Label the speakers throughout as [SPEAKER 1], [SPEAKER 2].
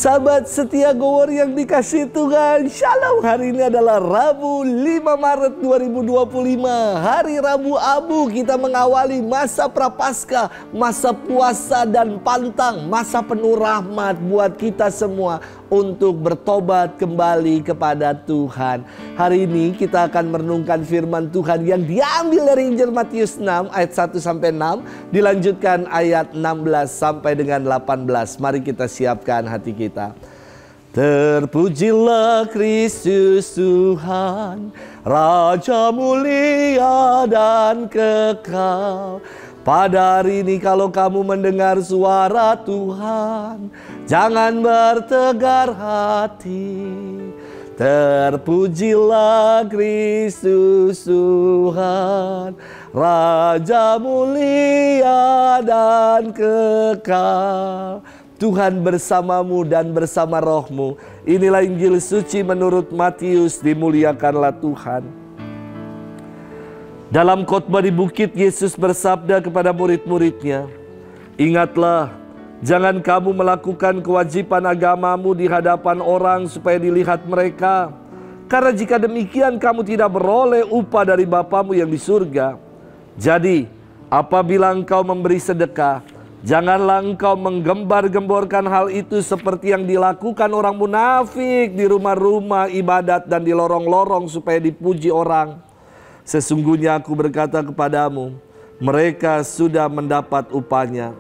[SPEAKER 1] Sahabat setia Gowor yang dikasih Tuhan, Shalom. Hari ini adalah Rabu 5 Maret 2025, hari Rabu Abu. Kita mengawali masa Prapaskah, masa puasa dan pantang, masa penuh rahmat buat kita semua untuk bertobat kembali kepada Tuhan. Hari ini kita akan merenungkan firman Tuhan yang diambil dari Injil Matius 6 ayat 1-6, dilanjutkan ayat 16 sampai dengan 18. Mari kita siapkan hati kita. Terpujilah Kristus Tuhan, Raja mulia dan kekal. Pada hari ini kalau kamu mendengar suara Tuhan, jangan bertegar hati. Terpujilah Kristus Tuhan, Raja mulia dan kekal. Tuhan bersamamu dan bersama rohmu. Inilah Injil suci menurut Matius, dimuliakanlah Tuhan. Dalam khotbah di bukit, Yesus bersabda kepada murid-muridnya, "Ingatlah, jangan kamu melakukan kewajiban agamamu di hadapan orang supaya dilihat mereka. Karena jika demikian kamu tidak beroleh upah dari Bapamu yang di surga. Jadi, apabila engkau memberi sedekah, janganlah engkau menggembar-gemborkan hal itu seperti yang dilakukan orang munafik di rumah-rumah ibadat dan di lorong-lorong supaya dipuji orang. Sesungguhnya aku berkata kepadamu, mereka sudah mendapat upahnya.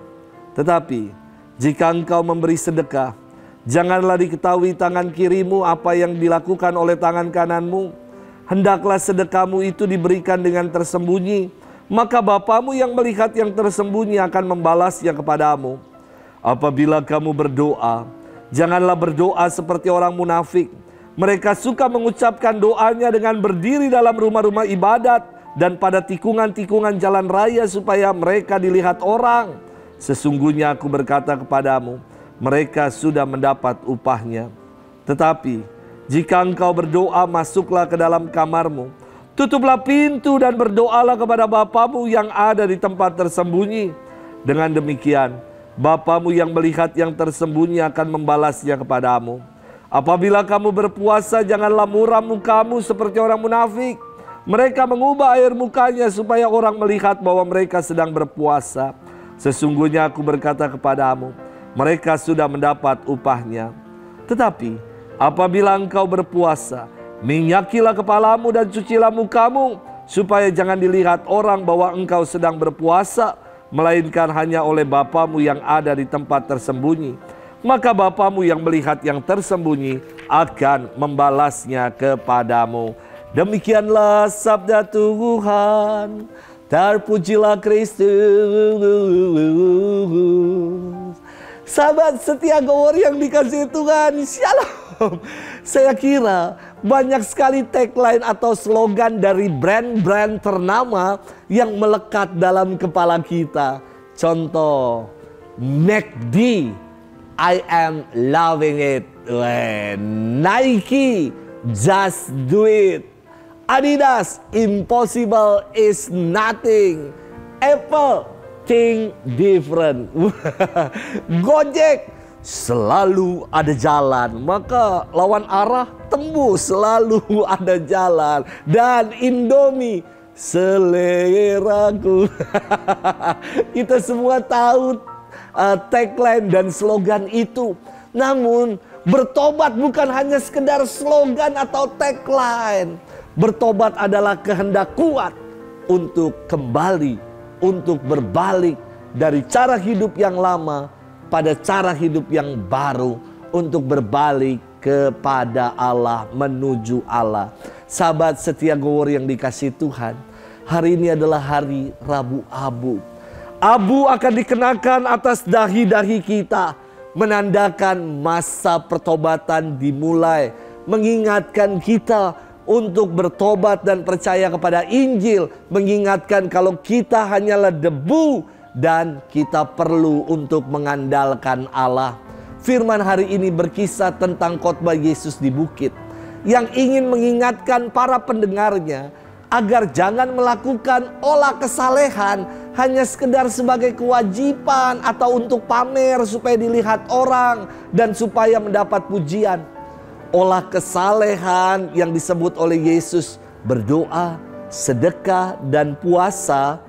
[SPEAKER 1] Tetapi jika engkau memberi sedekah, janganlah diketahui tangan kirimu apa yang dilakukan oleh tangan kananmu. Hendaklah sedekahmu itu diberikan dengan tersembunyi, maka Bapamu yang melihat yang tersembunyi akan membalasnya kepadamu. Apabila kamu berdoa, janganlah berdoa seperti orang munafik. Mereka suka mengucapkan doanya dengan berdiri dalam rumah-rumah ibadat dan pada tikungan-tikungan jalan raya supaya mereka dilihat orang. Sesungguhnya aku berkata kepadamu, mereka sudah mendapat upahnya. Tetapi jika engkau berdoa, masuklah ke dalam kamarmu, tutuplah pintu dan berdoalah kepada Bapamu yang ada di tempat tersembunyi. Dengan demikian, Bapamu yang melihat yang tersembunyi akan membalasnya kepadamu. Apabila kamu berpuasa, janganlah muram mukamu seperti orang munafik. Mereka mengubah air mukanya supaya orang melihat bahwa mereka sedang berpuasa. Sesungguhnya aku berkata kepadamu, mereka sudah mendapat upahnya. Tetapi apabila engkau berpuasa, minyakilah kepalamu dan cucilah mukamu, supaya jangan dilihat orang bahwa engkau sedang berpuasa, melainkan hanya oleh Bapamu yang ada di tempat tersembunyi. Maka Bapamu yang melihat yang tersembunyi akan membalasnya kepadamu." Demikianlah sabda Tuhan. Terpujilah Kristus. Sahabat setia Gowor yang dikasihi Tuhan, Shalom. Saya kira banyak sekali tagline atau slogan dari brand-brand ternama yang melekat dalam kepala kita. Contoh, McD, I am loving it. Nike, just do it. Adidas, impossible is nothing. Apple, think different. Gojek, selalu ada jalan. Maka lawan arah tembus, selalu ada jalan. Dan Indomie, seleraku. Kita semua tahu tagline dan slogan itu. Namun bertobat bukan hanya sekedar slogan atau tagline. Bertobat adalah kehendak kuat untuk kembali, untuk berbalik dari cara hidup yang lama pada cara hidup yang baru, untuk berbalik kepada Allah, menuju Allah. Sahabat setia Gowor yang dikasihi Tuhan, hari ini adalah hari Rabu Abu. Abu akan dikenakan atas dahi-dahi kita, menandakan masa pertobatan dimulai, mengingatkan kita untuk bertobat dan percaya kepada Injil, mengingatkan kalau kita hanyalah debu dan kita perlu untuk mengandalkan Allah. Firman hari ini berkisah tentang khotbah Yesus di bukit yang ingin mengingatkan para pendengarnya agar jangan melakukan olah kesalehan hanya sekedar sebagai kewajiban atau untuk pamer supaya dilihat orang dan supaya mendapat pujian. Olah kesalehan yang disebut oleh Yesus, berdoa, sedekah, dan puasa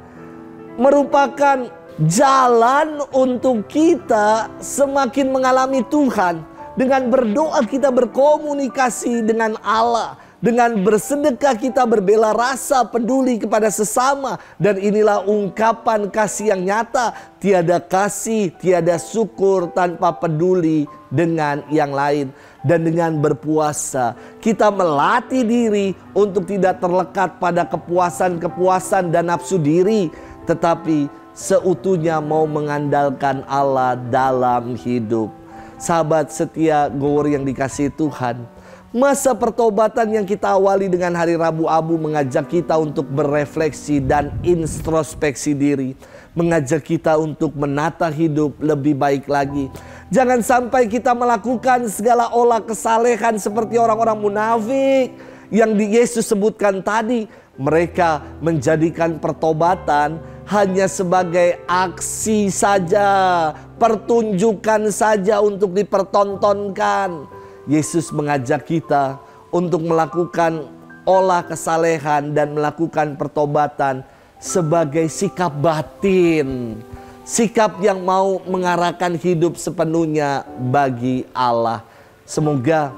[SPEAKER 1] merupakan jalan untuk kita semakin mengalami Tuhan. Dengan berdoa kita berkomunikasi dengan Allah. Dengan bersedekah kita berbela rasa peduli kepada sesama. Dan inilah ungkapan kasih yang nyata. Tiada kasih, tiada syukur tanpa peduli dengan yang lain. Dan dengan berpuasa kita melatih diri untuk tidak terlekat pada kepuasan-kepuasan dan nafsu diri, tetapi seutuhnya mau mengandalkan Allah dalam hidup. Sahabat setia Gower yang dikasihi Tuhan, masa pertobatan yang kita awali dengan hari Rabu Abu mengajak kita untuk berefleksi dan introspeksi diri. Mengajak kita untuk menata hidup lebih baik lagi. Jangan sampai kita melakukan segala olah kesalehan seperti orang-orang munafik yang Yesus sebutkan tadi. Mereka menjadikan pertobatan hanya sebagai aksi saja, pertunjukan saja untuk dipertontonkan. Yesus mengajak kita untuk melakukan olah kesalehan dan melakukan pertobatan sebagai sikap batin. Sikap yang mau mengarahkan hidup sepenuhnya bagi Allah. Semoga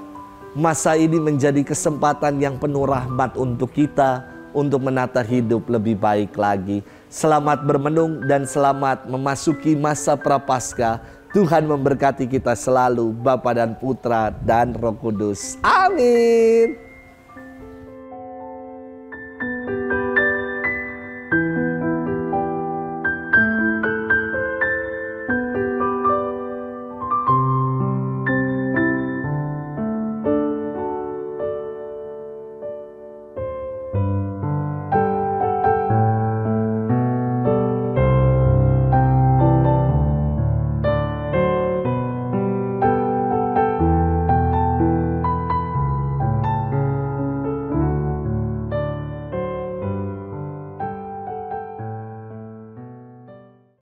[SPEAKER 1] masa ini menjadi kesempatan yang penuh rahmat untuk kita untuk menata hidup lebih baik lagi. Selamat bermenung dan selamat memasuki masa Prapaskah. Tuhan memberkati kita selalu, Bapa dan Putra dan Roh Kudus. Amin.